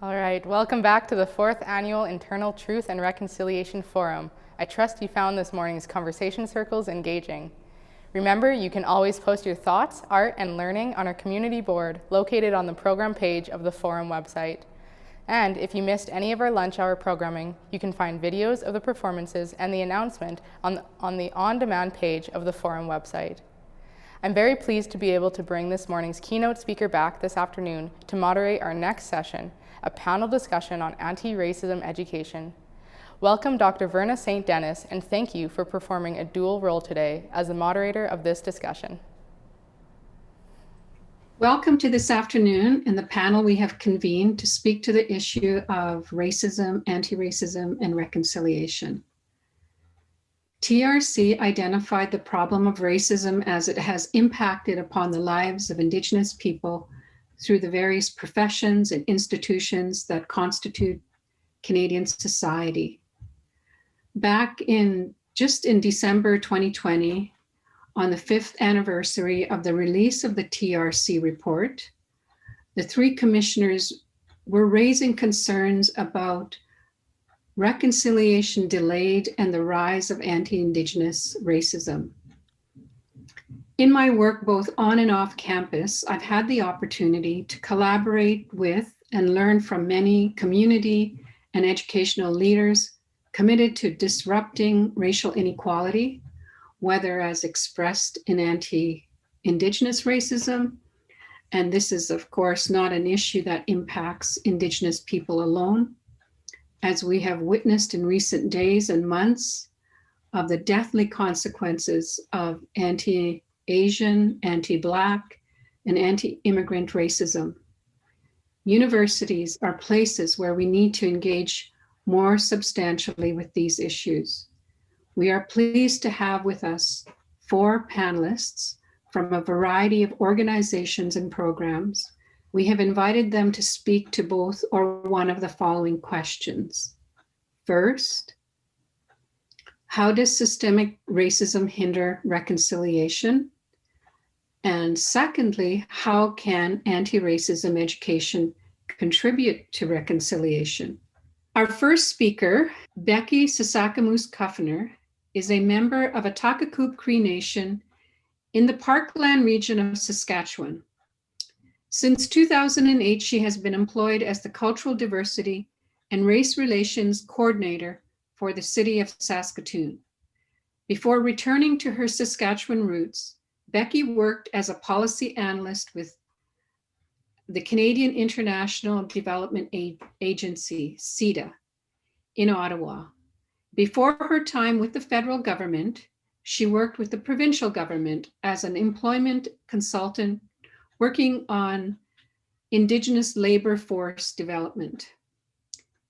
All right, welcome back to the 4th Annual Internal Truth and Reconciliation Forum. I trust you found this morning's conversation circles engaging. Remember, you can always post your thoughts, art, and learning on our community board located on the program page of the forum website. And if you missed any of our lunch hour programming, you can find videos of the performances and the announcement on the on-demand page of the forum website. I'm very pleased to be able to bring this morning's keynote speaker back this afternoon to moderate our next session, a panel discussion on anti-racism education. Welcome Dr. Verna St. Denis, and thank you for performing a dual role today as the moderator of this discussion. Welcome to this afternoon and the panel we have convened to speak to the issue of racism, anti-racism, and reconciliation. TRC identified the problem of racism as it has impacted upon the lives of Indigenous people through the various professions and institutions that constitute Canadian society. Back in December 2020, on the 5th anniversary of the release of the TRC report, the 3 commissioners were raising concerns about reconciliation delayed and the rise of anti-Indigenous racism. In my work, both on and off campus, I've had the opportunity to collaborate with and learn from many community and educational leaders committed to disrupting racial inequality, whether as expressed in anti-Indigenous racism, and this is of course not an issue that impacts Indigenous people alone, as we have witnessed in recent days and months of the deathly consequences of anti-Asian, anti-Black, and anti-immigrant racism. Universities are places where we need to engage more substantially with these issues. We are pleased to have with us 4 panelists from a variety of organizations and programs. We have invited them to speak to both or one of the following questions. First, how does systemic racism hinder reconciliation? And secondly, how can anti-racism education contribute to reconciliation? Our first speaker, Becky Sasakamoose Kuffner, is a member of a Takakuk Cree Nation in the Parkland region of Saskatchewan. Since 2008, she has been employed as the Cultural Diversity and Race Relations Coordinator for the City of Saskatoon. Before returning to her Saskatchewan roots, Becky worked as a policy analyst with the Canadian International Development Agency, CIDA, in Ottawa. Before her time with the federal government, she worked with the provincial government as an employment consultant working on Indigenous labor force development.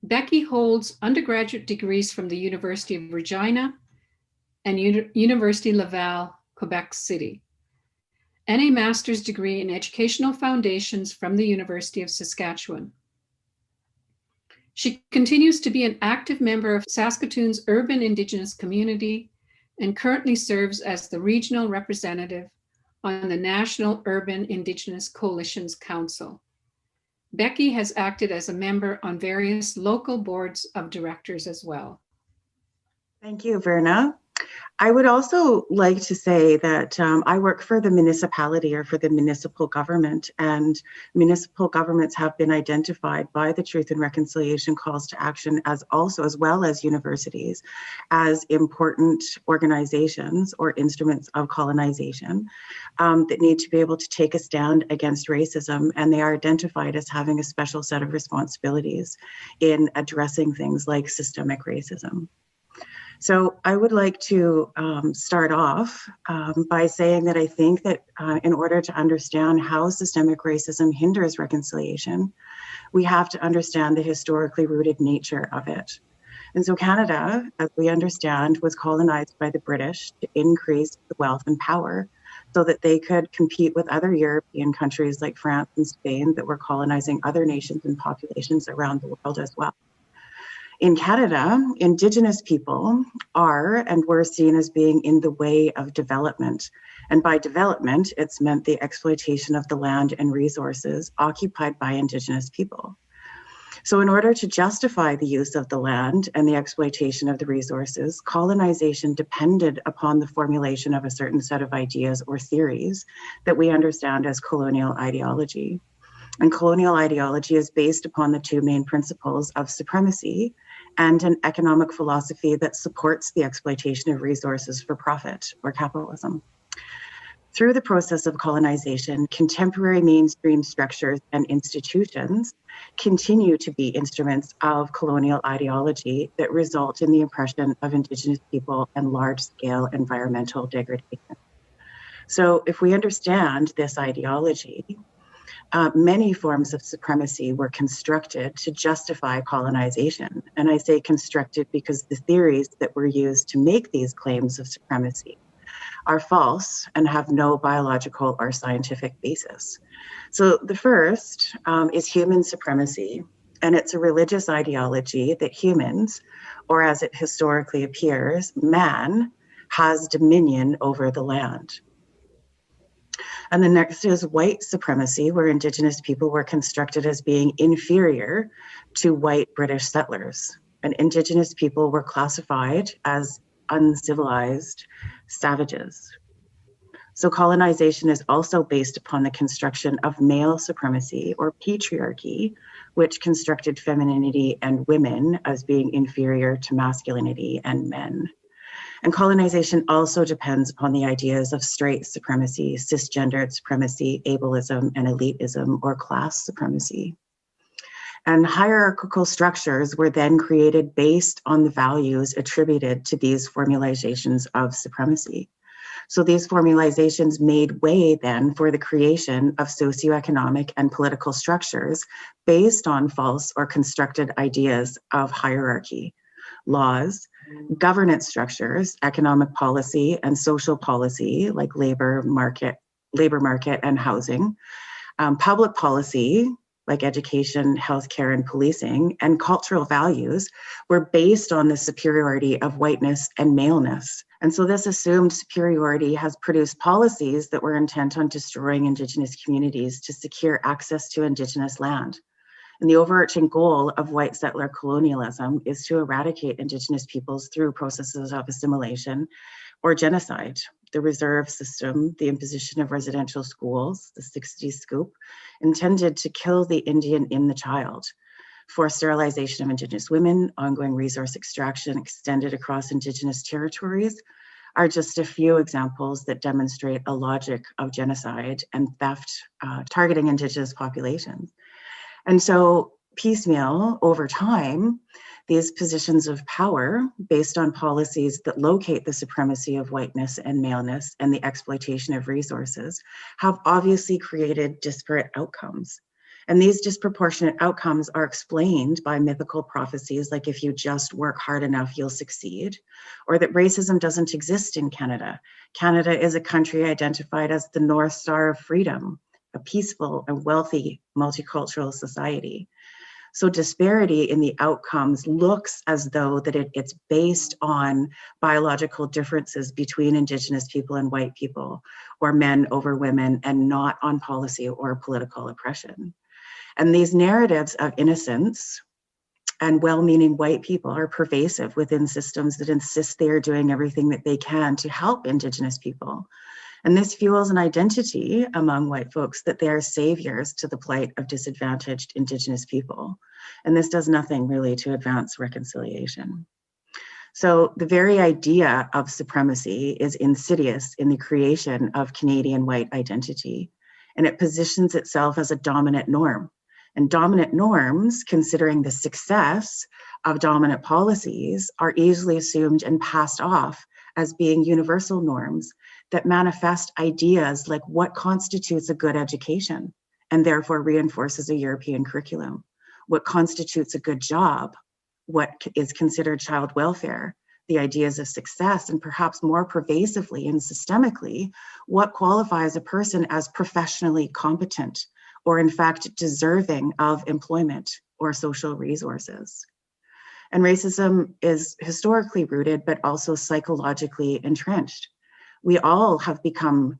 Becky holds undergraduate degrees from the University of Regina and University Laval, Quebec City, and a master's degree in educational foundations from the University of Saskatchewan. She continues to be an active member of Saskatoon's urban Indigenous community and currently serves as the regional representative on the National Urban Indigenous Coalitions Council. Becky has acted as a member on various local boards of directors as well. Thank you, Verna. I would also like to say that I work for the municipality or for the municipal government, and municipal governments have been identified by the Truth and Reconciliation Calls to Action as well as universities as important organizations or instruments of colonization that need to be able to take a stand against racism, and they are identified as having a special set of responsibilities in addressing things like systemic racism. So I would like to start off by saying that I think that in order to understand how systemic racism hinders reconciliation, we have to understand the historically rooted nature of it. And so Canada, as we understand, was colonized by the British to increase the wealth and power so that they could compete with other European countries like France and Spain that were colonizing other nations and populations around the world as well. In Canada, Indigenous people are and were seen as being in the way of development. And by development, it's meant the exploitation of the land and resources occupied by Indigenous people. So in order to justify the use of the land and the exploitation of the resources, colonization depended upon the formulation of a certain set of ideas or theories that we understand as colonial ideology. And colonial ideology is based upon the two main principles of supremacy and an economic philosophy that supports the exploitation of resources for profit, or capitalism. Through the process of colonization, contemporary mainstream structures and institutions continue to be instruments of colonial ideology that result in the oppression of Indigenous people and large-scale environmental degradation. So if we understand this ideology, many forms of supremacy were constructed to justify colonization. And I say constructed because the theories that were used to make these claims of supremacy are false and have no biological or scientific basis. So the first is human supremacy, and it's a religious ideology that humans, or as it historically appears, man, has dominion over the land. And the next is white supremacy, where Indigenous people were constructed as being inferior to white British settlers. And Indigenous people were classified as uncivilized savages. So colonization is also based upon the construction of male supremacy or patriarchy, which constructed femininity and women as being inferior to masculinity and men. And colonization also depends upon the ideas of straight supremacy, cisgendered supremacy, ableism, and elitism, or class supremacy. And hierarchical structures were then created based on the values attributed to these formalizations of supremacy. So these formalizations made way then for the creation of socioeconomic and political structures based on false or constructed ideas of hierarchy, laws, governance structures, economic policy and social policy like labor market and housing, public policy like education, healthcare, and policing, and cultural values were based on the superiority of whiteness and maleness. And so this assumed superiority has produced policies that were intent on destroying Indigenous communities to secure access to Indigenous land. And the overarching goal of white settler colonialism is to eradicate Indigenous peoples through processes of assimilation or genocide. The reserve system, the imposition of residential schools, the 60s scoop, intended to kill the Indian in the child. Forced sterilization of Indigenous women, ongoing resource extraction extended across Indigenous territories are just a few examples that demonstrate a logic of genocide and theft targeting Indigenous populations. And so piecemeal over time, these positions of power based on policies that locate the supremacy of whiteness and maleness and the exploitation of resources have obviously created disparate outcomes. And these disproportionate outcomes are explained by mythical prophecies like if you just work hard enough, you'll succeed, or that racism doesn't exist in Canada. Canada is a country identified as the North Star of freedom, a peaceful and wealthy multicultural society. So disparity in the outcomes looks as though that it's based on biological differences between Indigenous people and white people, or men over women, and not on policy or political oppression. And these narratives of innocence and well-meaning white people are pervasive within systems that insist they are doing everything that they can to help Indigenous people. And this fuels an identity among white folks that they are saviors to the plight of disadvantaged Indigenous people. And this does nothing really to advance reconciliation. So the very idea of supremacy is insidious in the creation of Canadian white identity, and it positions itself as a dominant norm. And dominant norms, considering the success of dominant policies, are easily assumed and passed off as being universal norms that manifest ideas like what constitutes a good education and therefore reinforces a European curriculum, what constitutes a good job, what is considered child welfare, the ideas of success, and perhaps more pervasively and systemically, what qualifies a person as professionally competent or in fact deserving of employment or social resources. And racism is historically rooted, but also psychologically entrenched. We all have become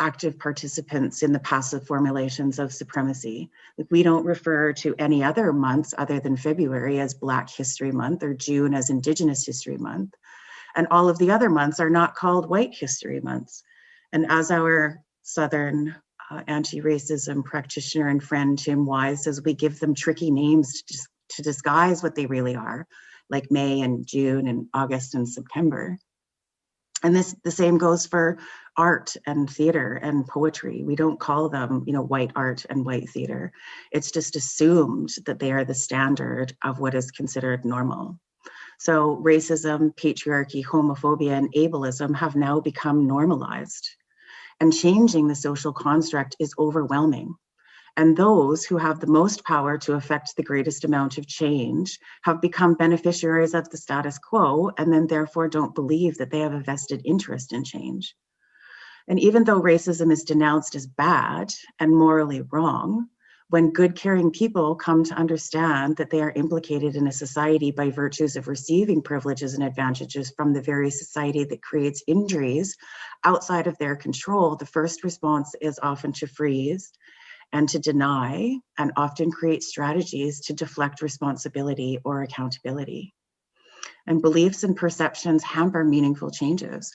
active participants in the passive formulations of supremacy. Like, we don't refer to any other months other than February as Black History Month or June as Indigenous History Month. And all of the other months are not called White History Months. And as our Southern anti-racism practitioner and friend Tim Wise says, we give them tricky names to disguise what they really are, like May and June and August and September. And the same goes for art and theater and poetry. We don't call them, white art and white theater. It's just assumed that they are the standard of what is considered normal. So racism, patriarchy, homophobia, and ableism have now become normalized. And changing the social construct is overwhelming. And those who have the most power to affect the greatest amount of change have become beneficiaries of the status quo, and then therefore don't believe that they have a vested interest in change. And even though racism is denounced as bad and morally wrong, when good, caring people come to understand that they are implicated in a society by virtues of receiving privileges and advantages from the very society that creates injuries outside of their control, the first response is often to freeze and to deny, and often create strategies to deflect responsibility or accountability. And beliefs and perceptions hamper meaningful changes.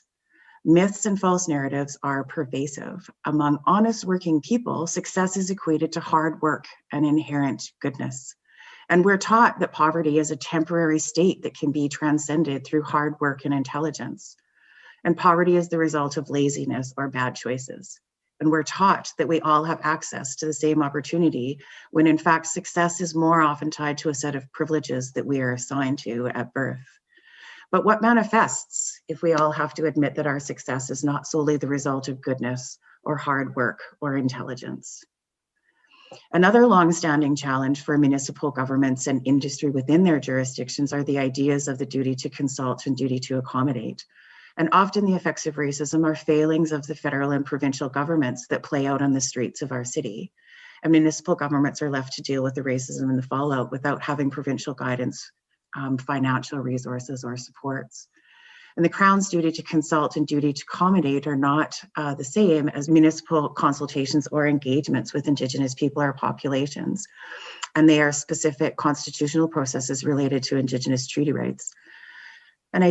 Myths and false narratives are pervasive. Among honest working people, success is equated to hard work and inherent goodness. And we're taught that poverty is a temporary state that can be transcended through hard work and intelligence. And poverty is the result of laziness or bad choices. And we're taught that we all have access to the same opportunity, when in fact success is more often tied to a set of privileges that we are assigned to at birth. But what manifests if we all have to admit that our success is not solely the result of goodness or hard work or intelligence? Another long-standing challenge for municipal governments and industry within their jurisdictions are the ideas of the duty to consult and duty to accommodate. And often the effects of racism are failings of the federal and provincial governments that play out on the streets of our city. And municipal governments are left to deal with the racism and the fallout without having provincial guidance, financial resources, or supports. And the Crown's duty to consult and duty to accommodate are not the same as municipal consultations or engagements with Indigenous people or populations. And they are specific constitutional processes related to Indigenous treaty rights. And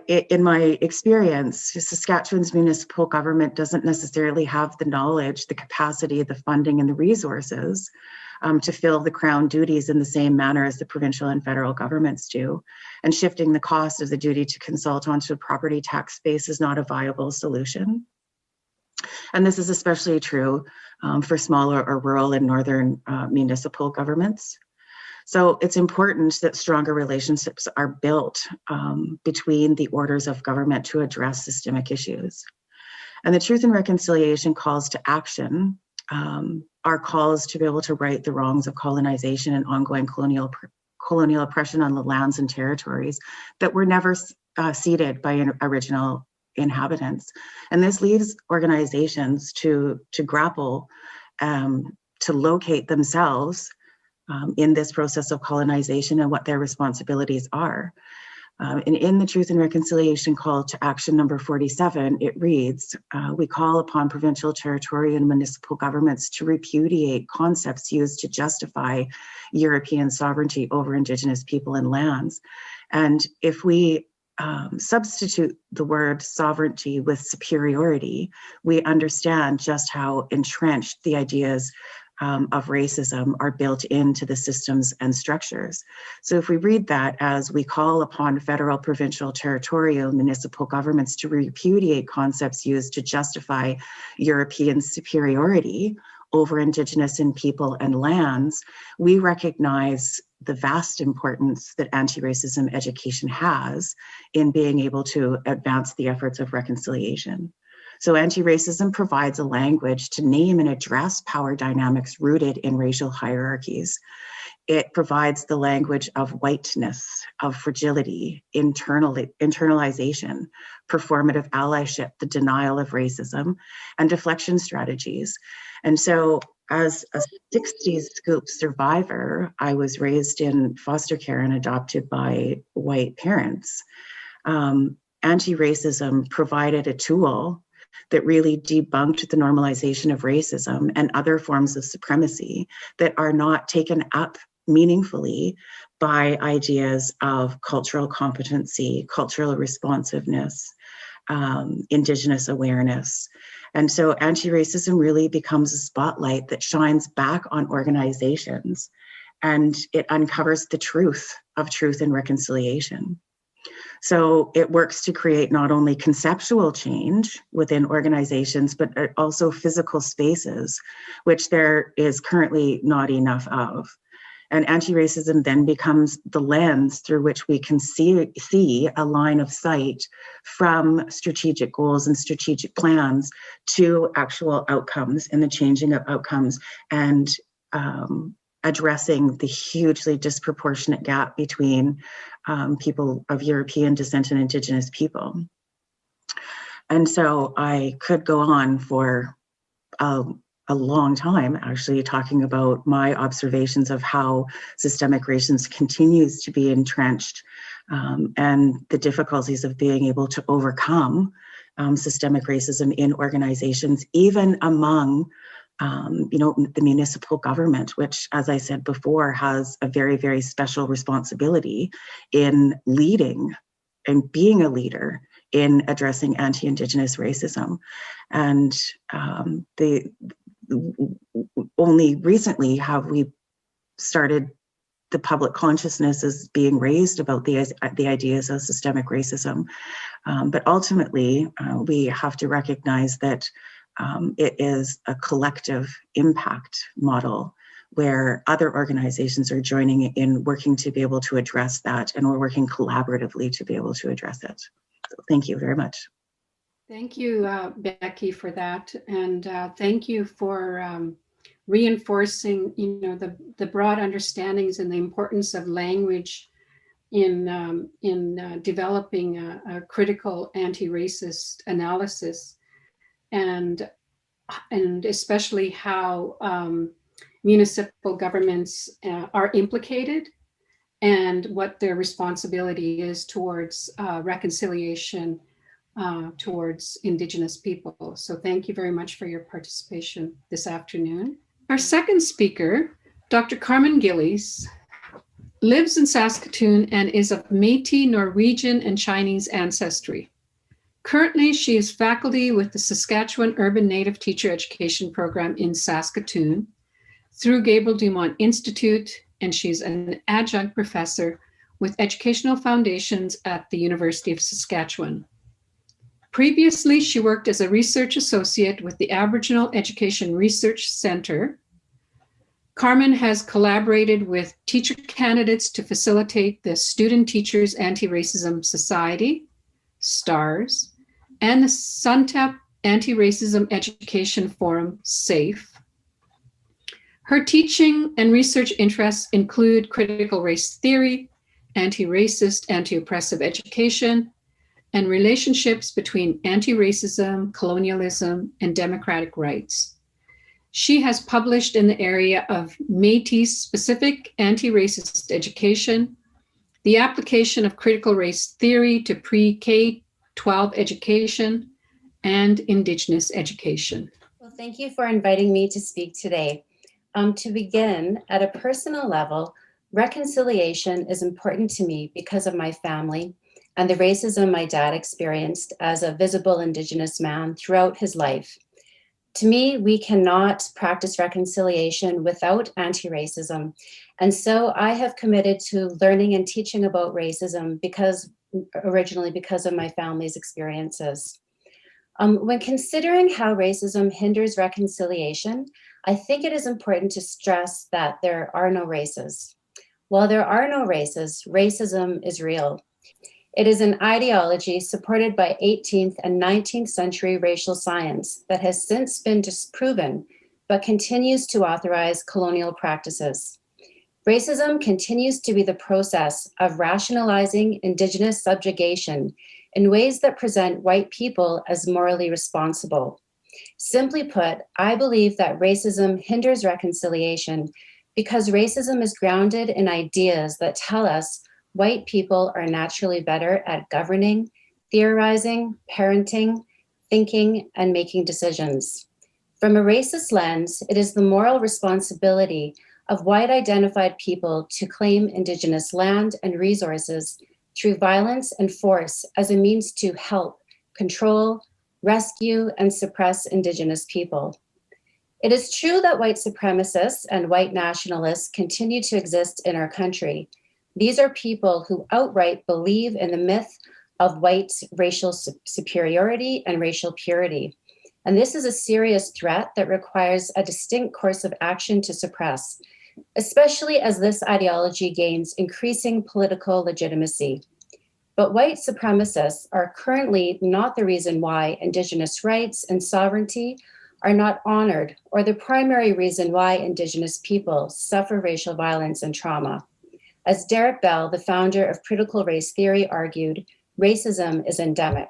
in my experience, Saskatchewan's municipal government doesn't necessarily have the knowledge, the capacity, the funding, and the resources to fill the Crown duties in the same manner as the provincial and federal governments do. And shifting the cost of the duty to consult onto a property tax base is not a viable solution. And this is especially true for smaller or rural and northern municipal governments. So it's important that stronger relationships are built between the orders of government to address systemic issues. And the Truth and Reconciliation calls to action are calls to be able to right the wrongs of colonization and ongoing colonial oppression on the lands and territories that were never ceded by original inhabitants. And this leaves organizations to grapple, to locate themselves in this process of colonization and what their responsibilities are. And in the Truth and Reconciliation Call to Action number 47, it reads, we call upon provincial, territorial, and municipal governments to repudiate concepts used to justify European sovereignty over Indigenous people and lands. And if we substitute the word sovereignty with superiority, we understand just how entrenched the ideas of racism are built into the systems and structures. So if we read that as we call upon federal, provincial, territorial, municipal governments to repudiate concepts used to justify European superiority over Indigenous and people and lands, we recognize the vast importance that anti-racism education has in being able to advance the efforts of reconciliation. So anti-racism provides a language to name and address power dynamics rooted in racial hierarchies. It provides the language of whiteness, of fragility, internalization, performative allyship, the denial of racism, and deflection strategies. And so as a 60s Scoop survivor, I was raised in foster care and adopted by white parents. Anti-racism provided a tool that really debunked the normalization of racism and other forms of supremacy that are not taken up meaningfully by ideas of cultural competency, cultural responsiveness, Indigenous awareness. And so anti-racism really becomes a spotlight that shines back on organizations, and it uncovers the truth of truth and reconciliation. So it works to create not only conceptual change within organizations, but also physical spaces, which there is currently not enough of. And anti-racism then becomes the lens through which we can see a line of sight from strategic goals and strategic plans to actual outcomes and the changing of outcomes, and addressing the hugely disproportionate gap between people of European descent and Indigenous people. And so I could go on for a long time, actually, talking about my observations of how systemic racism continues to be entrenched, and the difficulties of being able to overcome systemic racism in organizations, even among the municipal government, which, as I said before, has a very, very special responsibility in leading and being a leader in addressing anti-Indigenous racism. And only recently have we started the public consciousness is being raised about the ideas of systemic racism. But ultimately, we have to recognize that it is a collective impact model where other organizations are joining in, working to be able to address that, and we're working collaboratively to be able to address it. So thank you very much. Thank you, Becky, for that. And thank you for reinforcing, the broad understandings and the importance of language in developing a critical anti-racist analysis, and especially how municipal governments are implicated and what their responsibility is towards reconciliation towards Indigenous people. So thank you very much for your participation this afternoon. Our second speaker, Dr. Carmen Gillies, lives in Saskatoon and is of Métis, Norwegian, and Chinese ancestry. Currently, she is faculty with the Saskatchewan Urban Native Teacher Education Program in Saskatoon through Gabriel Dumont Institute, and she's an adjunct professor with Educational Foundations at the University of Saskatchewan. Previously, she worked as a research associate with the Aboriginal Education Research Centre. Carmen has collaborated with teacher candidates to facilitate the Student Teachers Anti-Racism Society, STARS, and the SUNTEP Anti-Racism Education Forum, SAFE. Her teaching and research interests include critical race theory, anti-racist, anti-oppressive education, and relationships between anti-racism, colonialism, and democratic rights. She has published in the area of Métis-specific anti-racist education, the application of critical race theory to pre-K-12 education, and Indigenous education. Well, thank you for inviting me to speak today. To begin, at a personal level, reconciliation is important to me because of my family and the racism my dad experienced as a visible Indigenous man throughout his life. To me, we cannot practice reconciliation without anti-racism. And so I have committed to learning and teaching about racism originally because of my family's experiences. When considering how racism hinders reconciliation, I think it is important to stress that there are no races. While there are no races, racism is real. It is an ideology supported by 18th and 19th century racial science that has since been disproven, but continues to authorize colonial practices. Racism continues to be the process of rationalizing Indigenous subjugation in ways that present white people as morally responsible. Simply put, I believe that racism hinders reconciliation because racism is grounded in ideas that tell us white people are naturally better at governing, theorizing, parenting, thinking, and making decisions. From a racist lens, it is the moral responsibility of white identified people to claim Indigenous land and resources through violence and force as a means to help, control, rescue, and suppress Indigenous people. It is true that white supremacists and white nationalists continue to exist in our country. These are people who outright believe in the myth of white racial superiority and racial purity. And this is a serious threat that requires a distinct course of action to suppress, especially as this ideology gains increasing political legitimacy. But white supremacists are currently not the reason why Indigenous rights and sovereignty are not honored, or the primary reason why Indigenous people suffer racial violence and trauma. As Derek Bell, the founder of critical race theory, argued, racism is endemic.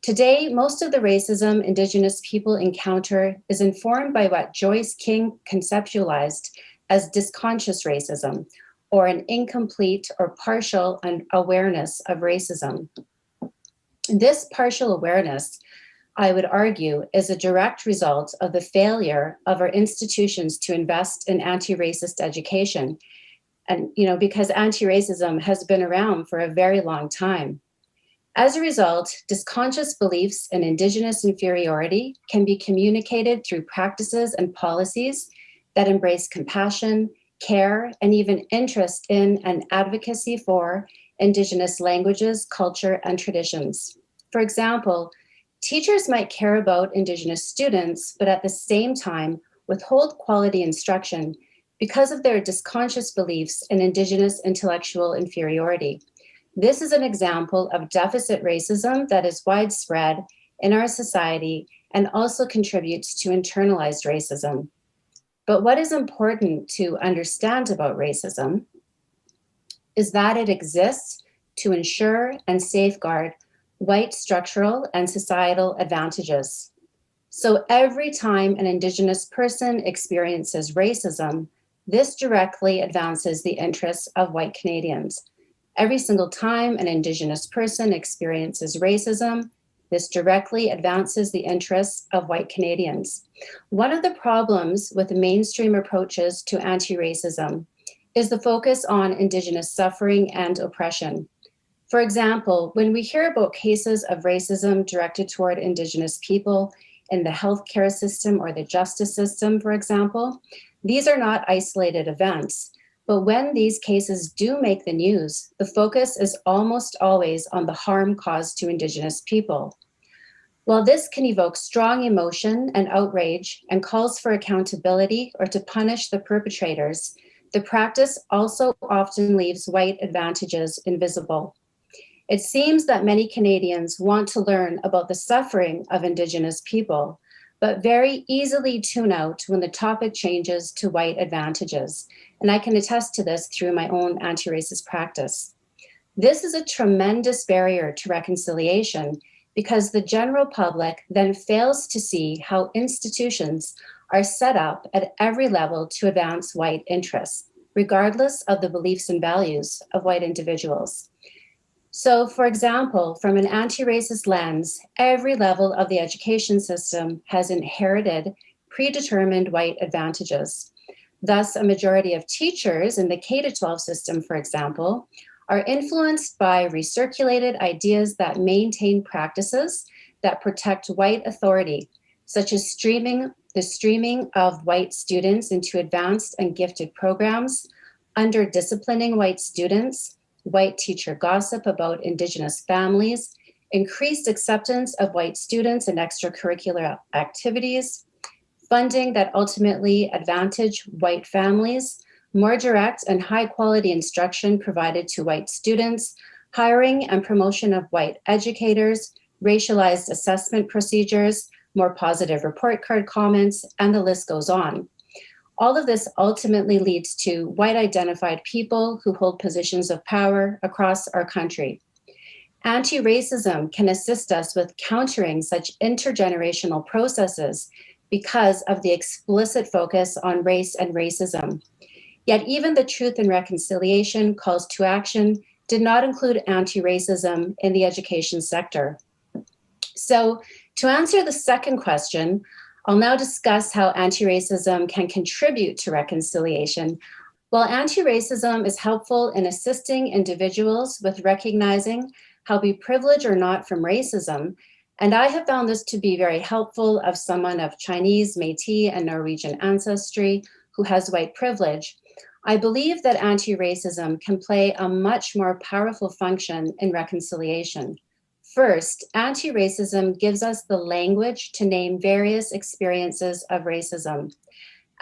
Today, most of the racism Indigenous people encounter is informed by what Joyce King conceptualized as disconscious racism, or an incomplete or partial awareness of racism. This partial awareness, I would argue, is a direct result of the failure of our institutions to invest in anti-racist education. And, because anti-racism has been around for a very long time. As a result, disconscious beliefs in Indigenous inferiority can be communicated through practices and policies that embrace compassion, care, and even interest in and advocacy for Indigenous languages, culture, and traditions. For example, teachers might care about Indigenous students, but at the same time withhold quality instruction because of their disconscious beliefs in Indigenous intellectual inferiority. This is an example of deficit racism that is widespread in our society and also contributes to internalized racism. But what is important to understand about racism is that it exists to ensure and safeguard white structural and societal advantages. So every time an Indigenous person experiences racism, this directly advances the interests of white Canadians. Every single time an Indigenous person experiences racism, this directly advances the interests of white Canadians. One of the problems with mainstream approaches to anti-racism is the focus on Indigenous suffering and oppression. For example, when we hear about cases of racism directed toward Indigenous people in the healthcare system or the justice system, for example, these are not isolated events. But when these cases do make the news, the focus is almost always on the harm caused to Indigenous people. While this can evoke strong emotion and outrage and calls for accountability or to punish the perpetrators, the practice also often leaves white advantages invisible. It seems that many Canadians want to learn about the suffering of Indigenous people, but very easily tune out when the topic changes to white advantages. And I can attest to this through my own anti-racist practice. This is a tremendous barrier to reconciliation because the general public then fails to see how institutions are set up at every level to advance white interests, regardless of the beliefs and values of white individuals. So, for example, from an anti-racist lens, every level of the education system has inherited predetermined white advantages. Thus, a majority of teachers in the K-12 system, for example, are influenced by recirculated ideas that maintain practices that protect white authority, such as the streaming of white students into advanced and gifted programs, under disciplining white students, white teacher gossip about Indigenous families, increased acceptance of white students in extracurricular activities, funding that ultimately advantage white families, more direct and high quality instruction provided to white students, hiring and promotion of white educators, racialized assessment procedures, more positive report card comments, and the list goes on. All of this ultimately leads to white identified people who hold positions of power across our country. Anti-racism can assist us with countering such intergenerational processes because of the explicit focus on race and racism. Yet even the Truth and Reconciliation calls to action did not include anti-racism in the education sector. So To answer the second question, I'll now discuss how anti-racism can contribute to reconciliation. While anti-racism is helpful in assisting individuals with recognizing how be privileged or not from racism, and I have found this to be very helpful of someone of Chinese, Métis, and Norwegian ancestry who has white privilege, I believe that anti-racism can play a much more powerful function in reconciliation. First, anti-racism gives us the language to name various experiences of racism.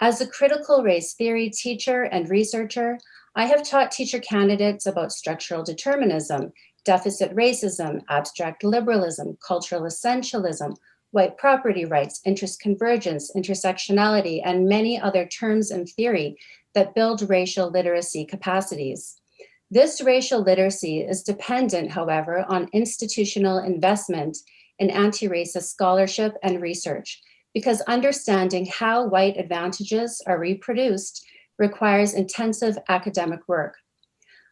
As a critical race theory teacher and researcher, I have taught teacher candidates about structural determinism, deficit racism, abstract liberalism, cultural essentialism, white property rights, interest convergence, intersectionality, and many other terms in theory that build racial literacy capacities. This racial literacy is dependent, however, on institutional investment in anti-racist scholarship and research, because understanding how white advantages are reproduced requires intensive academic work.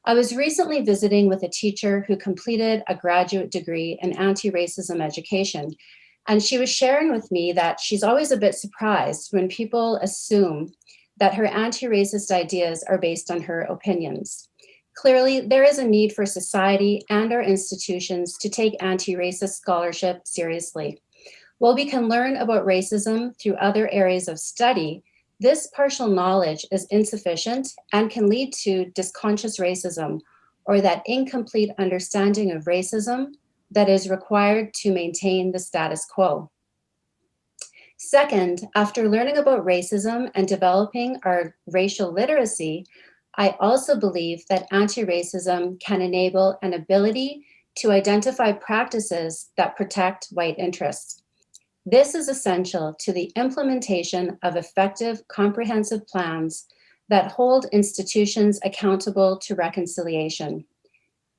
I was recently visiting with a teacher who completed a graduate degree in anti-racism education, and she was sharing with me that she's always a bit surprised when people assume that her anti-racist ideas are based on her opinions. Clearly, there is a need for society and our institutions to take anti-racist scholarship seriously. While we can learn about racism through other areas of study, this partial knowledge is insufficient and can lead to disconscious racism, or that incomplete understanding of racism that is required to maintain the status quo. Second, after learning about racism and developing our racial literacy, I also believe that anti-racism can enable an ability to identify practices that protect white interests. This is essential to the implementation of effective, comprehensive plans that hold institutions accountable to reconciliation.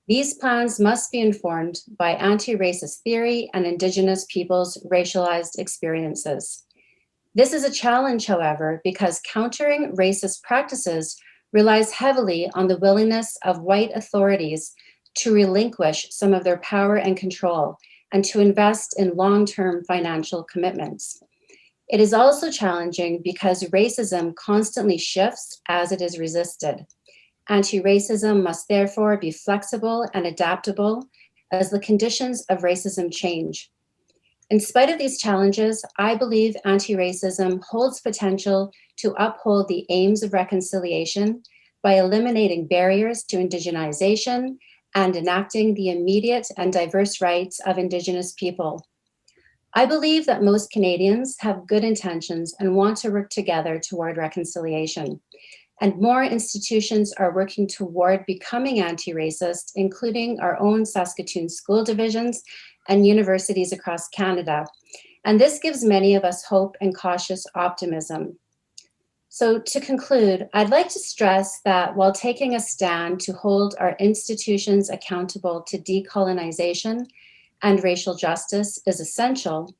These plans must be informed by anti-racist theory and Indigenous peoples' racialized experiences. This is a challenge, however, because countering racist practices relies heavily on the willingness of white authorities to relinquish some of their power and control and to invest in long-term financial commitments. It is also challenging because racism constantly shifts as it is resisted. Anti-racism must therefore be flexible and adaptable as the conditions of racism change. In spite of these challenges, I believe anti-racism holds potential to uphold the aims of reconciliation by eliminating barriers to indigenization and enacting the immediate and diverse rights of Indigenous people. I believe that most Canadians have good intentions and want to work together toward reconciliation. And more institutions are working toward becoming anti-racist, including our own Saskatoon school divisions and universities across Canada. And this gives many of us hope and cautious optimism. So to conclude, I'd like to stress that while taking a stand to hold our institutions accountable to decolonization and racial justice is essential,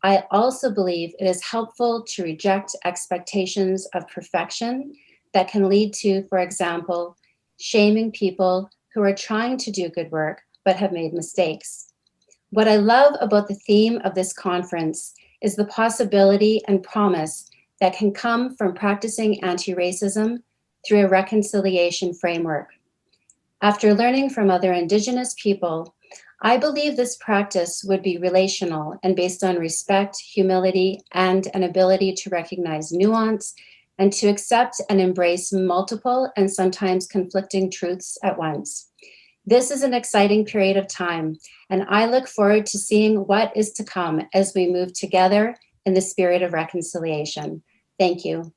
I also believe it is helpful to reject expectations of perfection that can lead to, for example, shaming people who are trying to do good work but have made mistakes. What I love about the theme of this conference is the possibility and promise that can come from practicing anti-racism through a reconciliation framework. After learning from other Indigenous people, I believe this practice would be relational and based on respect, humility, and an ability to recognize nuance and to accept and embrace multiple and sometimes conflicting truths at once. This is an exciting period of time, and I look forward to seeing what is to come as we move together in the spirit of reconciliation. Thank you.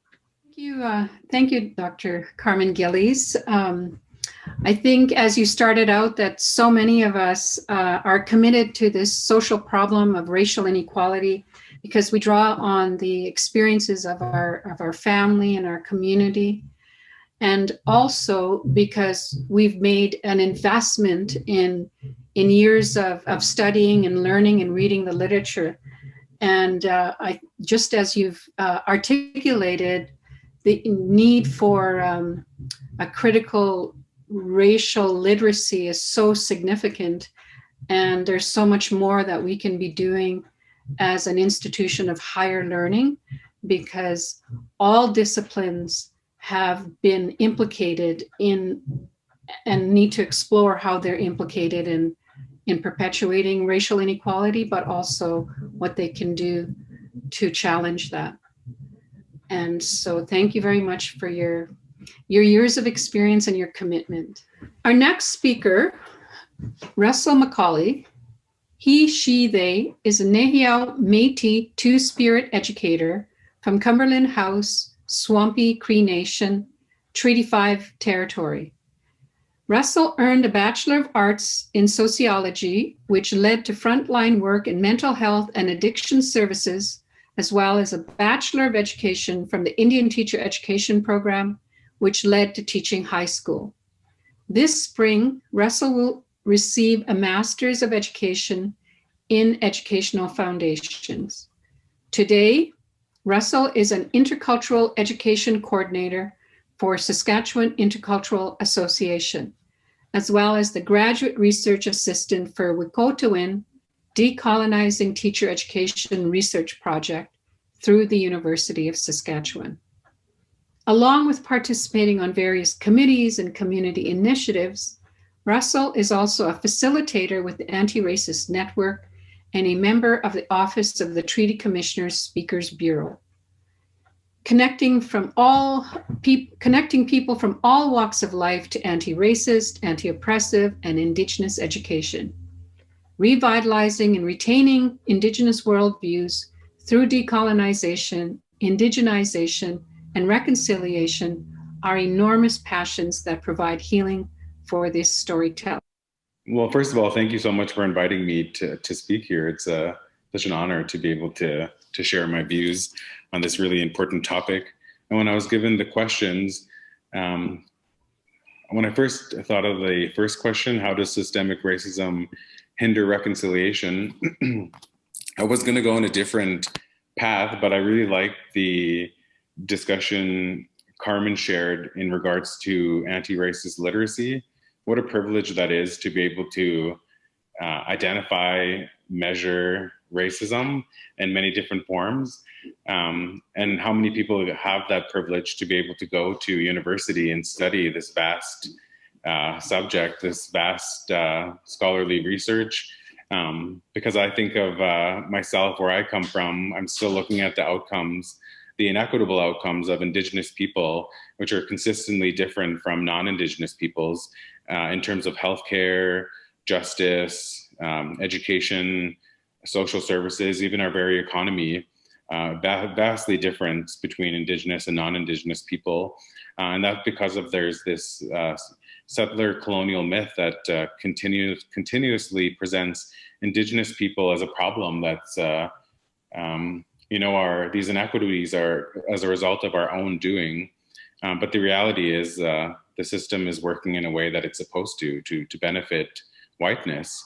Thank you, Dr. Carmen Gillies. I think as you started out that so many of us are committed to this social problem of racial inequality because we draw on the experiences of our family and our community. And also because we've made an investment in years of studying and learning and reading the literature. And just as you've articulated, the need for a critical racial literacy is so significant. And there's so much more that we can be doing as an institution of higher learning, because all disciplines have been implicated in and need to explore how they're implicated in perpetuating racial inequality, but also what they can do to challenge that. And so thank you very much for your years of experience and your commitment. Our next speaker, Russell McCauley, he, she, they, is a Nehiyaw Métis Two-Spirit educator from Cumberland House, Swampy Cree Nation, Treaty 5 territory. Russell earned a Bachelor of Arts in Sociology, which led to frontline work in mental health and addiction services, as well as a Bachelor of Education from the Indian Teacher Education Program, which led to teaching high school. This spring, Russell will receive a Master's of Education in Educational Foundations. Today, Russell is an Intercultural Education Coordinator for Saskatchewan Intercultural Association, as well as the Graduate Research Assistant for Wikotewin Decolonizing Teacher Education Research Project through the University of Saskatchewan. Along with participating on various committees and community initiatives, Russell is also a facilitator with the Anti-Racist Network and a member of the Office of the Treaty Commissioner's Speakers Bureau. Connecting people from all walks of life to anti-racist, anti-oppressive, and Indigenous education. Revitalizing and retaining Indigenous worldviews through decolonization, indigenization, and reconciliation are enormous passions that provide healing for this storyteller. Well, first of all, thank you so much for inviting me to speak here. It's such an honor to be able to share my views on this really important topic. And when I was given the questions, when I first thought of the first question, how does systemic racism hinder reconciliation? I was going to go on a different path, but I really liked the discussion Carmen shared in regards to anti-racist literacy. What a privilege that is to be able to identify, measure racism in many different forms, and how many people have that privilege to be able to go to university and study this vast subject, this vast scholarly research. Because I think of myself, where I come from, I'm still looking at the outcomes, the inequitable outcomes of Indigenous people, which are consistently different from non-Indigenous peoples in terms of healthcare, justice, education, social services, even our very economy, vastly different between Indigenous and non-Indigenous people. And that's because of there's this settler colonial myth that continuously presents Indigenous people as a problem that's, these inequities are as a result of our own doing. But the reality is the system is working in a way that it's supposed to benefit whiteness.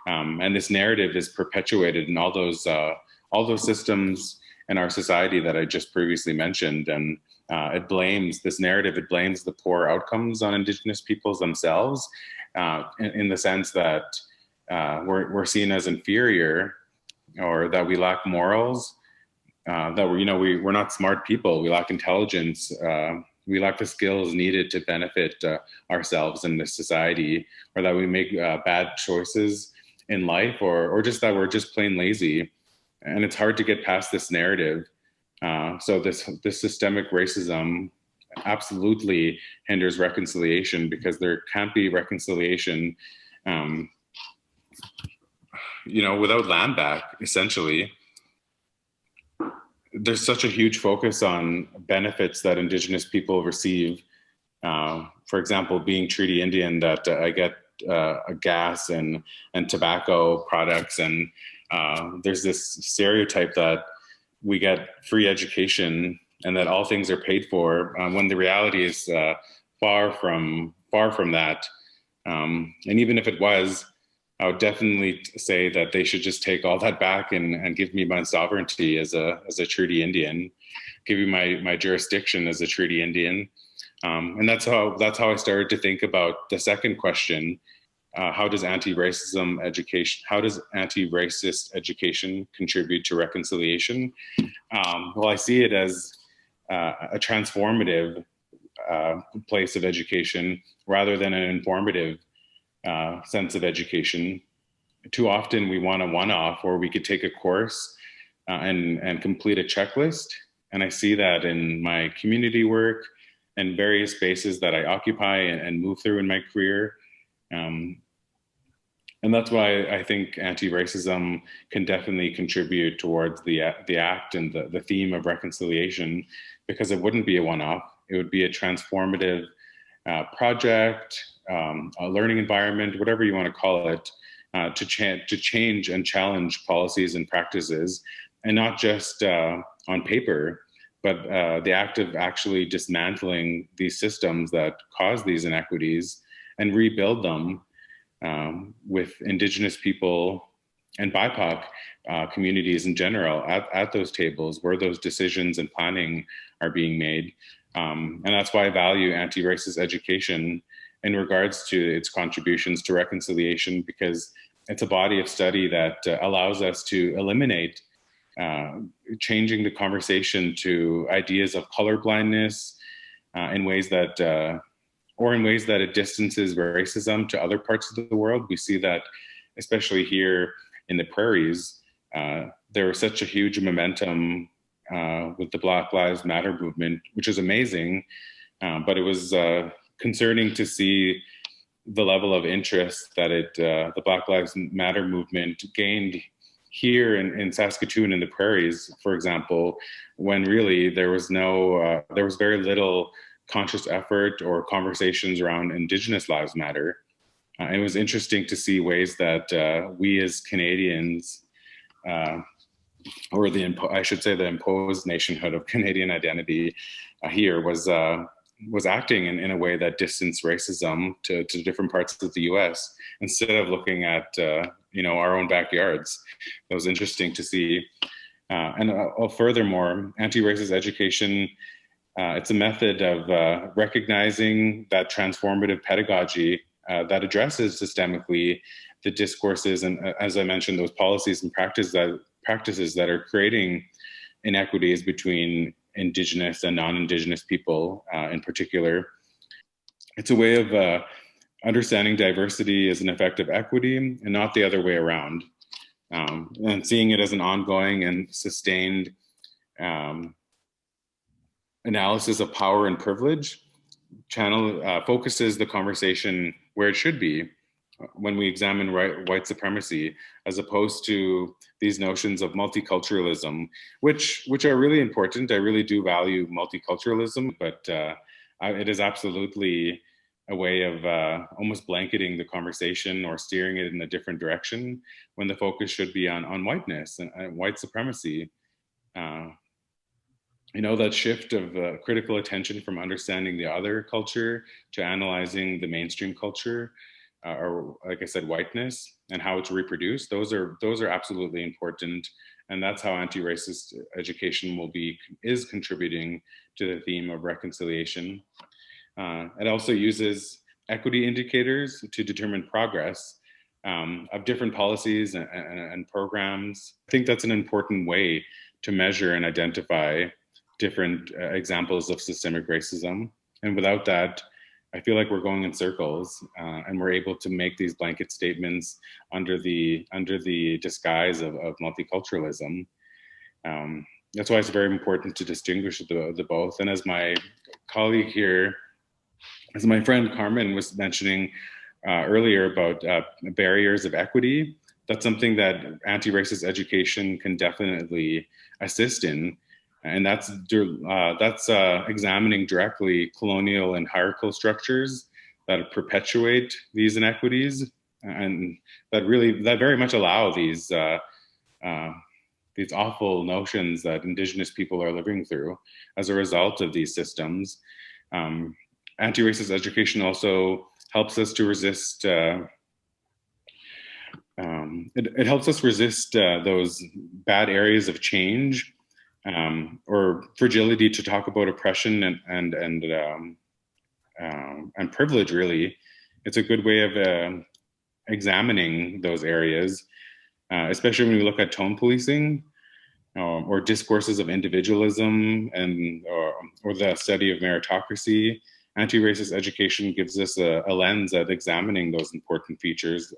And this narrative is perpetuated in all those systems in our society that I just previously mentioned. And it blames the poor outcomes on Indigenous peoples themselves, in the sense that we're seen as inferior, or that we lack morals, that we're not smart people, we lack intelligence, we lack the skills needed to benefit ourselves in this society, or that we make bad choices in life, or just that we're just plain lazy. And it's hard to get past this narrative. So this systemic racism absolutely hinders reconciliation, because there can't be reconciliation, without land back, essentially. There's such a huge focus on benefits that Indigenous people receive. For example, being Treaty Indian, that I get gas and tobacco products, and there's this stereotype that we get free education and that all things are paid for, when the reality is far from that. And even if it was, I would definitely say that they should just take all that back and give me my sovereignty as a Treaty Indian, give me my jurisdiction as a Treaty Indian. And that's how I started to think about the second question. how does anti-racism education, how does anti-racist education contribute to reconciliation? Well, I see it as a transformative place of education rather than an informative sense of education. Too often we want a one-off, or we could take a course and complete a checklist. And I see that in my community work and various spaces that I occupy and move through in my career. And that's why I think anti-racism can definitely contribute towards the act and the theme of reconciliation, because it wouldn't be a one-off. It would be a transformative project, a learning environment, whatever you want to call it, to change and challenge policies and practices, and not just on paper, but the act of actually dismantling these systems that cause these inequities and rebuild them with Indigenous people and BIPOC communities in general at those tables where those decisions and planning are being made. And that's why I value anti-racist education in regards to its contributions to reconciliation, because it's a body of study that allows us to eliminate changing the conversation to ideas of colorblindness in ways that it distances racism to other parts of the world. We see that, especially here in the prairies, there was such a huge momentum with the Black Lives Matter movement, which is amazing, but it was concerning to see the level of interest that the Black Lives Matter movement gained here in Saskatoon in the prairies, for example, when really there was very little conscious effort or conversations around Indigenous Lives Matter. It was interesting to see ways that we as Canadians, or I should say the imposed nationhood of Canadian identity here was acting in a way that distanced racism to different parts of the US instead of looking at our own backyards. It was interesting to see. Furthermore, anti-racist education, it's a method of recognizing that transformative pedagogy that addresses systemically the discourses and, as I mentioned, those policies and practices that are creating inequities between Indigenous and non-Indigenous people in particular. It's a way of understanding diversity as an effect of equity and not the other way around, and seeing it as an ongoing and sustained analysis of power and privilege focuses the conversation where it should be when we examine white supremacy, as opposed to these notions of multiculturalism, which are really important. I really do value multiculturalism, but it is absolutely a way of almost blanketing the conversation or steering it in a different direction when the focus should be on whiteness and white supremacy. That shift of critical attention from understanding the other culture to analyzing the mainstream culture, or like I said, whiteness and how it's reproduced, those are absolutely important. And that's how anti-racist education is contributing to the theme of reconciliation. It also uses equity indicators to determine progress of different policies and programs. I think that's an important way to measure and identify different examples of systemic racism. And without that, I feel like we're going in circles, and we're able to make these blanket statements under the disguise of multiculturalism. That's why it's very important to distinguish the both. And as my colleague here, as my friend Carmen was mentioning earlier about barriers of equity, that's something that anti-racist education can definitely assist in. And that's examining directly colonial and hierarchical structures that perpetuate these inequities, and that very much allow these awful notions that Indigenous people are living through as a result of these systems. Anti-racist education also helps us to resist. It helps us resist those bad areas of change. Or fragility to talk about oppression and privilege. Really, it's a good way of examining those areas, especially when we look at tone policing or discourses of individualism or the study of meritocracy. Anti-racist education gives us a lens at examining those important features,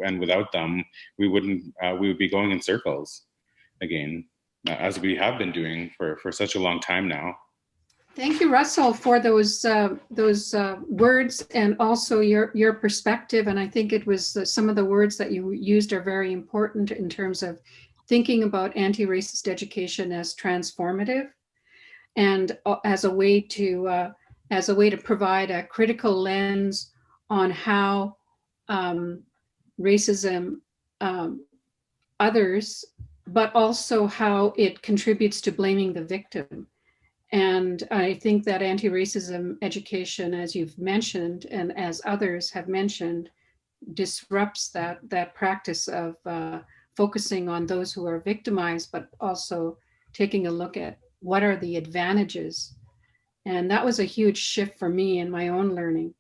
and without them, we would be going in circles again, as we have been doing for such a long time now. Thank you, Russell, for those words and also your perspective. And I think it was some of the words that you used are very important in terms of thinking about anti-racist education as transformative and as a way to provide a critical lens on how racism others, but also how it contributes to blaming the victim. And I think that anti-racism education, as you've mentioned, and as others have mentioned, disrupts that practice of focusing on those who are victimized, but also taking a look at what are the advantages. And that was a huge shift for me in my own learning.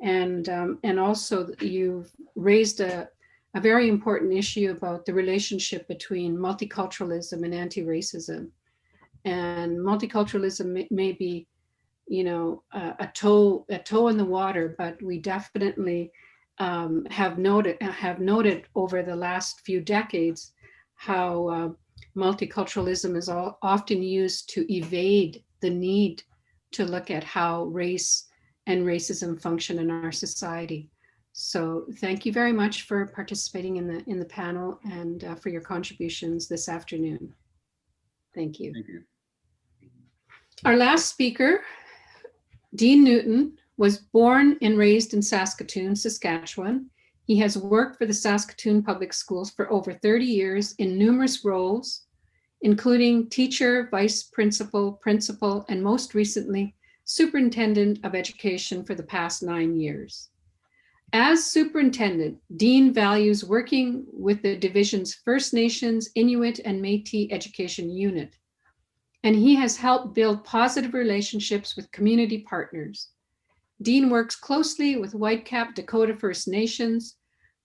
And also you've raised a very important issue about the relationship between multiculturalism and anti-racism. And multiculturalism may be, a toe in the water, but we definitely have noted over the last few decades how multiculturalism is often used to evade the need to look at how race and racism function in our society. So thank you very much for participating in the panel and for your contributions this afternoon. Thank you. Thank you. Our last speaker, Dean Newton, was born and raised in Saskatoon, Saskatchewan. He has worked for the Saskatoon Public Schools for over 30 years in numerous roles, including teacher, vice principal, principal, and most recently, superintendent of education for the past 9 years. As superintendent, Dean values working with the division's First Nations, Inuit, and Métis education unit, and he has helped build positive relationships with community partners. Dean works closely with Whitecap Dakota First Nations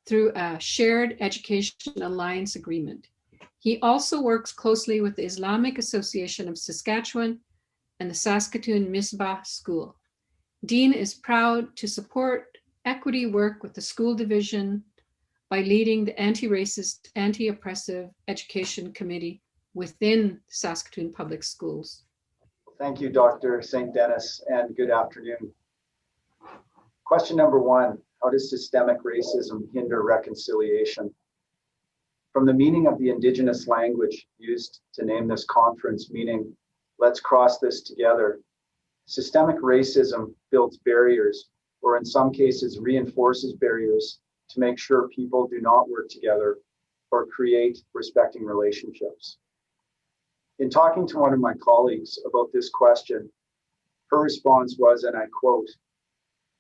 through a shared education alliance agreement. He also works closely with the Islamic Association of Saskatchewan and the Saskatoon Misbah School. Dean is proud to support equity work with the school division by leading the anti-racist, anti-oppressive education committee within Saskatoon Public Schools. Thank you, Dr. St. Denis, and good afternoon. Question number 1, how does systemic racism hinder reconciliation? From the meaning of the Indigenous language used to name this conference, meaning, let's cross this together, systemic racism builds barriers, or in some cases reinforces barriers to make sure people do not work together or create respecting relationships. In talking to one of my colleagues about this question, her response was, and I quote,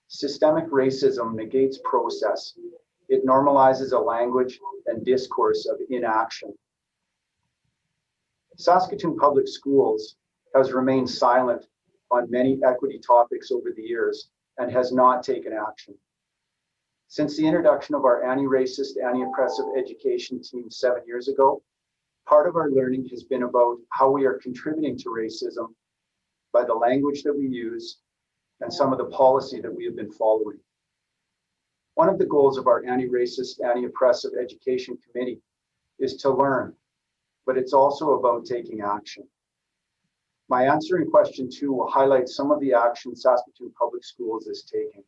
"Systemic racism negates process. It normalizes a language and discourse of inaction." Saskatoon Public Schools has remained silent on many equity topics over the years and has not taken action. Since the introduction of our anti-racist, anti-oppressive education team 7 years ago, part of our learning has been about how we are contributing to racism by the language that we use and some of the policy that we have been following. One of the goals of our anti-racist, anti-oppressive education committee is to learn, but it's also about taking action. My answer in question 2 will highlight some of the action Saskatoon Public Schools is taking.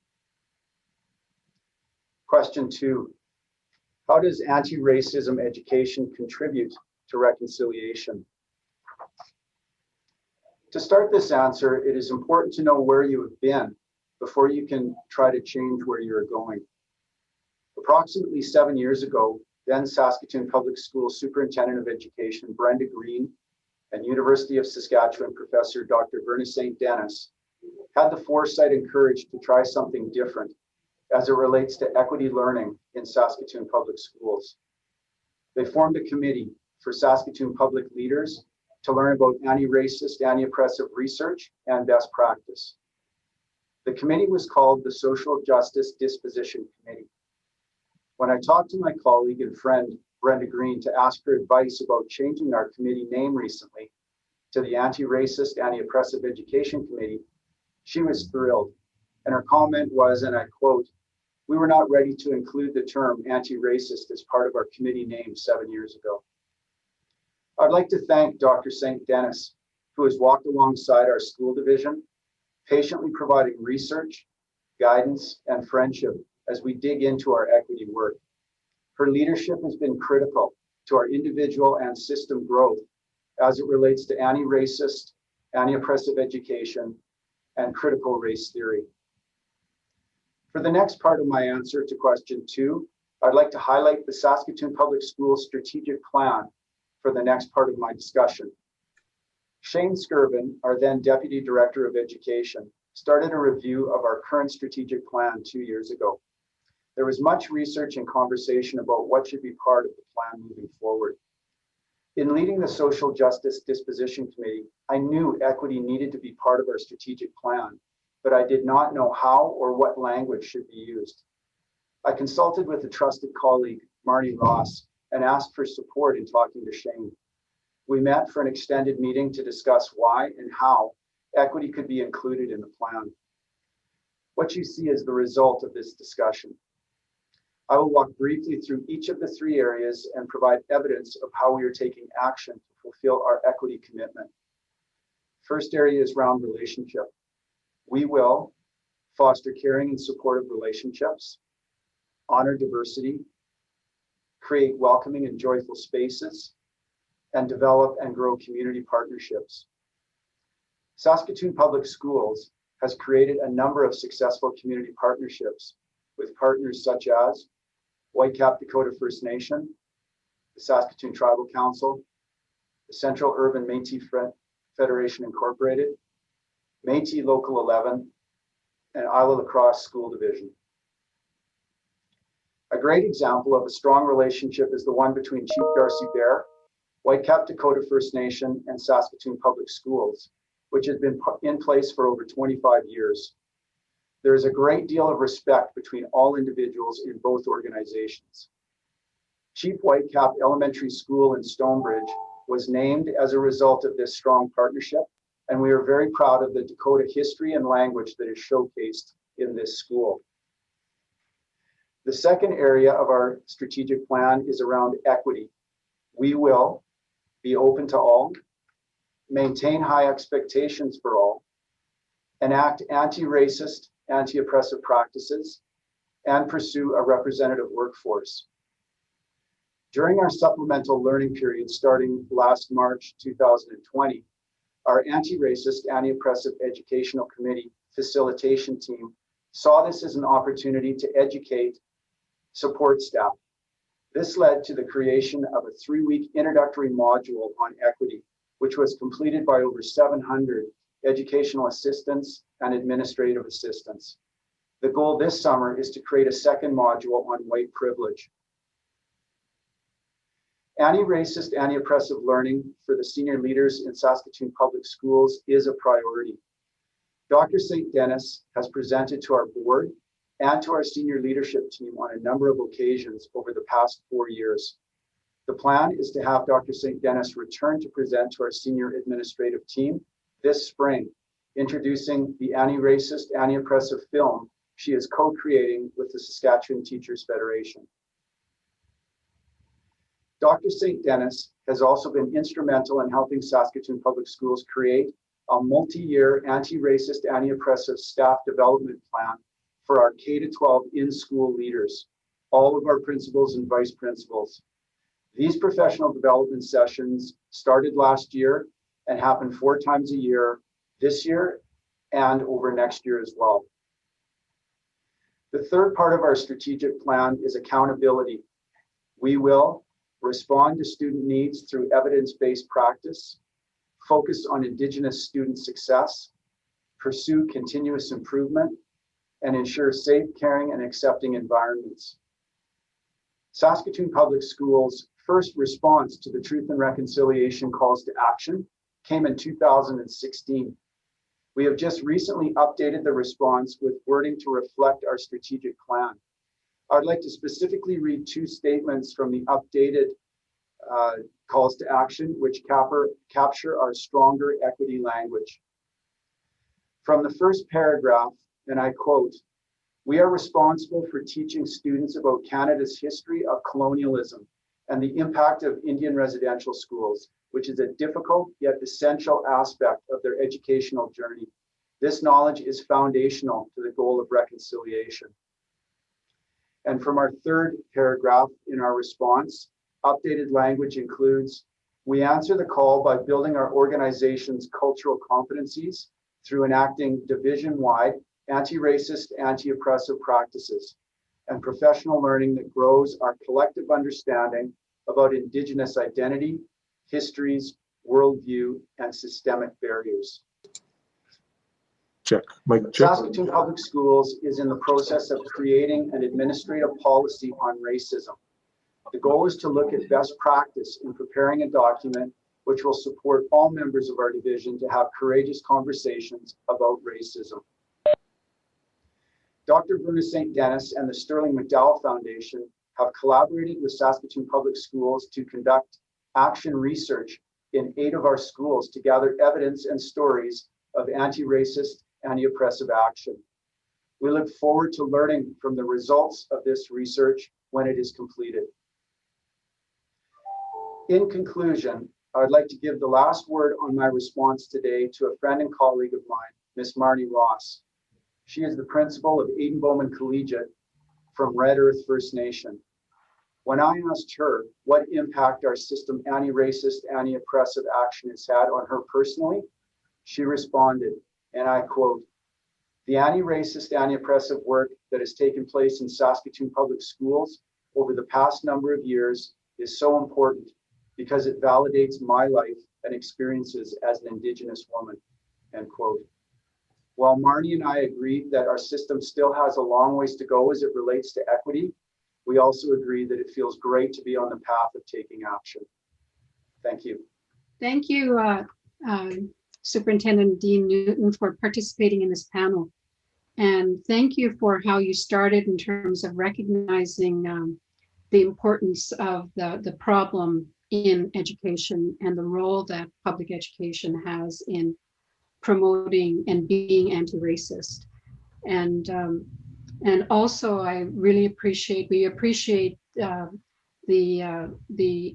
Question 2, how does anti-racism education contribute to reconciliation? To start this answer, it is important to know where you have been before you can try to change where you're going. Approximately 7 years ago, then Saskatoon Public Schools Superintendent of Education, Brenda Green, and University of Saskatchewan Professor Dr. Verna St. Denis had the foresight and courage to try something different as it relates to equity learning in Saskatoon Public Schools. They formed a committee for Saskatoon public leaders to learn about anti-racist, anti-oppressive research and best practice. The committee was called the Social Justice Disposition Committee. When I talked to my colleague and friend, Brenda Green, to ask her advice about changing our committee name recently to the Anti-Racist, Anti-Oppressive Education Committee, she was thrilled. And her comment was, and I quote, "We were not ready to include the term anti-racist as part of our committee name 7 years ago." I'd like to thank Dr. St. Denis, who has walked alongside our school division, patiently providing research, guidance, and friendship as we dig into our equity work. Her leadership has been critical to our individual and system growth as it relates to anti-racist, anti-oppressive education, and critical race theory. For the next part of my answer to question 2, I'd like to highlight the Saskatoon Public Schools strategic plan for the next part of my discussion. Shane Skirvin, our then Deputy Director of Education, started a review of our current strategic plan 2 years ago. There was much research and conversation about what should be part of the plan moving forward. In leading the Social Justice Disposition Committee, I knew equity needed to be part of our strategic plan, but I did not know how or what language should be used. I consulted with a trusted colleague, Marnie Ross, and asked for support in talking to Shane. We met for an extended meeting to discuss why and how equity could be included in the plan. What you see is the result of this discussion. I will walk briefly through each of the 3 areas and provide evidence of how we are taking action to fulfill our equity commitment. First area is around relationship. We will foster caring and supportive relationships, honor diversity, create welcoming and joyful spaces, and develop and grow community partnerships. Saskatoon Public Schools has created a number of successful community partnerships with partners such as Whitecap Dakota First Nation, the Saskatoon Tribal Council, the Central Urban Métis Federation Incorporated, Métis Local 11, and Isla Lacrosse School Division. A great example of a strong relationship is the one between Chief Darcy Bear, Whitecap Dakota First Nation, and Saskatoon Public Schools, which has been in place for over 25 years. There is a great deal of respect between all individuals in both organizations. Chief Whitecap Elementary School in Stonebridge was named as a result of this strong partnership, and we are very proud of the Dakota history and language that is showcased in this school. The second area of our strategic plan is around equity. We will be open to all, maintain high expectations for all, enact anti-racist, anti-oppressive practices, and pursue a representative workforce. During our supplemental learning period starting last March 2020, our Anti-Racist, Anti-Oppressive Educational Committee facilitation team saw this as an opportunity to educate support staff. This led to the creation of a 3-week introductory module on equity, which was completed by over 700 educational assistants and administrative assistants. The goal this summer is to create a second module on white privilege. Anti-racist, anti-oppressive learning for the senior leaders in Saskatoon Public Schools is a priority. Dr. St. Denis has presented to our board and to our senior leadership team on a number of occasions over the past 4 years. The plan is to have Dr. St. Denis return to present to our senior administrative team this spring, introducing the anti-racist, anti-oppressive film she is co-creating with the Saskatchewan Teachers Federation. Dr. St. Denis has also been instrumental in helping Saskatoon Public Schools create a multi-year anti-racist, anti-oppressive staff development plan for our K-12 in-school leaders, all of our principals and vice principals. These professional development sessions started last year and happen 4 times a year this year and over next year as well. The third part of our strategic plan is accountability. We will respond to student needs through evidence-based practice, focus on Indigenous student success, pursue continuous improvement, and ensure safe, caring, and accepting environments. Saskatoon Public Schools' first response to the Truth and Reconciliation calls to action came in 2016. We have just recently updated the response with wording to reflect our strategic plan. I'd like to specifically read two statements from the updated calls to action, which capture our stronger equity language. From the first paragraph, and I quote, "We are responsible for teaching students about Canada's history of colonialism and the impact of Indian residential schools, which is a difficult yet essential aspect of their educational journey. This knowledge is foundational to the goal of reconciliation." And from our third paragraph in our response, updated language includes, "We answer the call by building our organization's cultural competencies through enacting division-wide anti-racist, anti-oppressive practices and professional learning that grows our collective understanding about Indigenous identity, histories, worldview, and systemic barriers." Check. Mic check. Saskatoon Public Schools is in the process of creating an administrative policy on racism. The goal is to look at best practice in preparing a document which will support all members of our division to have courageous conversations about racism. Dr. Verna St. Denis and the Sterling McDowell Foundation have collaborated with Saskatoon Public Schools to conduct action research in 8 of our schools to gather evidence and stories of anti-racist, anti-oppressive action. We look forward to learning from the results of this research when it is completed. In conclusion, I would like to give the last word on my response today to a friend and colleague of mine, Miss Marnie Ross. She is the principal of Aiden Bowman Collegiate from Red Earth First Nation. When I asked her what impact our system anti-racist, anti-oppressive action has had on her personally, she responded, and I quote, "The anti-racist, anti-oppressive work that has taken place in Saskatoon Public Schools over the past number of years is so important because it validates my life and experiences as an Indigenous woman," end quote. While Marnie and I agree that our system still has a long ways to go as it relates to equity, we also agree that it feels great to be on the path of taking action. Thank you. Thank you, Superintendent Dean Newton, for participating in this panel. And thank you for how you started in terms of recognizing the importance of the problem in education and the role that public education has in promoting and being anti-racist. And also, I really appreciate the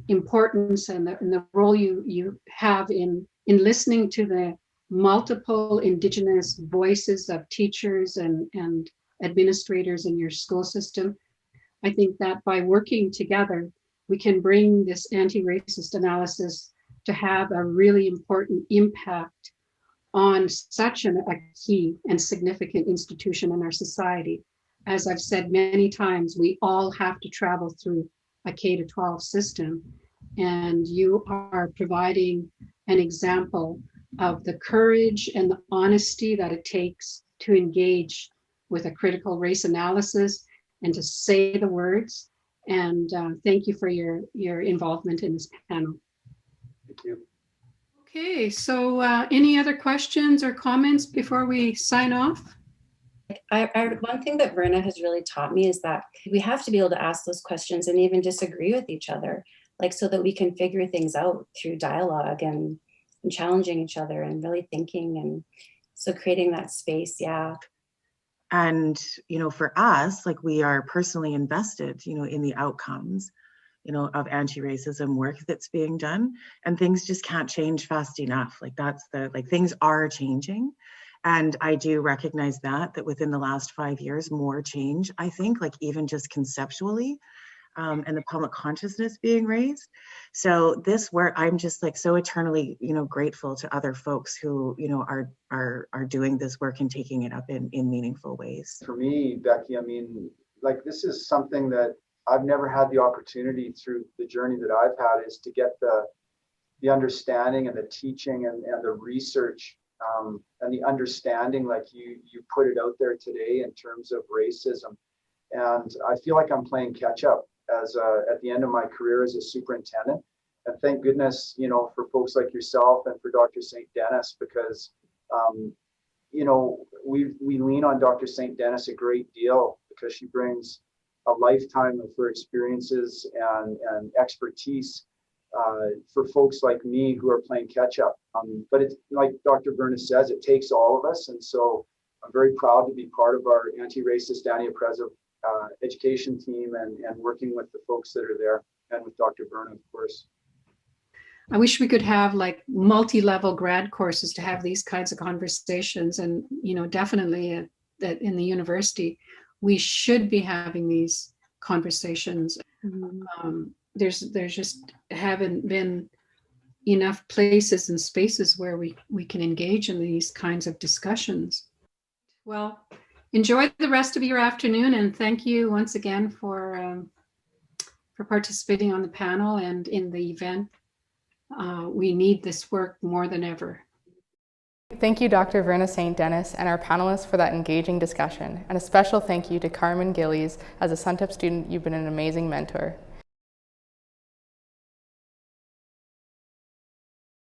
importance and the role you have in listening to the multiple Indigenous voices of teachers and administrators in your school system. I think that by working together, we can bring this anti-racist analysis to have a really important impact on such a key and significant institution in our society. As I've said many times, we all have to travel through a K-12 system, and you are providing an example of the courage and the honesty that it takes to engage with a critical race analysis and to say the words. And thank you for your involvement in this panel. Thank you. Okay, so any other questions or comments before we sign off? One thing that Verna has really taught me is that we have to be able to ask those questions and even disagree with each other, like so that we can figure things out through dialogue and challenging each other and really thinking. And so creating that space, yeah. And, for us, like we are personally invested, in the outcomes, of anti-racism work that's being done, and things just can't change fast enough. Things are changing. And I do recognize that within the last 5 years, more change, I think, even just conceptually, and the public consciousness being raised. So this work, I'm just so eternally, grateful to other folks who, are doing this work and taking it up in meaningful ways. For me, Becky, this is something that I've never had the opportunity through the journey that I've had, is to get the understanding and the teaching and the research and the understanding, like you put it out there today in terms of racism. And I feel like I'm playing catch up as at the end of my career as a superintendent. And thank goodness, for folks like yourself and for Dr. St. Denis, because, we lean on Dr. St. Denis a great deal because she brings a lifetime of her experiences and expertise for folks like me who are playing catch up. But it's like Dr. Verna says, it takes all of us. And so I'm very proud to be part of our anti-racist, anti-oppressive education team and working with the folks that are there and with Dr. Verna, of course. I wish we could have like multi-level grad courses to have these kinds of conversations. And, you know, definitely that in the university, we should be having these conversations. Mm-hmm. There's just haven't been enough places and spaces where we can engage in these kinds of discussions. Well, enjoy the rest of your afternoon, and thank you once again for participating on the panel and in the event. We need this work more than ever. Thank you, Dr. Verna St. Denis, and our panelists for that engaging discussion. And a special thank you to Carmen Gillies. As a SUNTEP student, you've been an amazing mentor.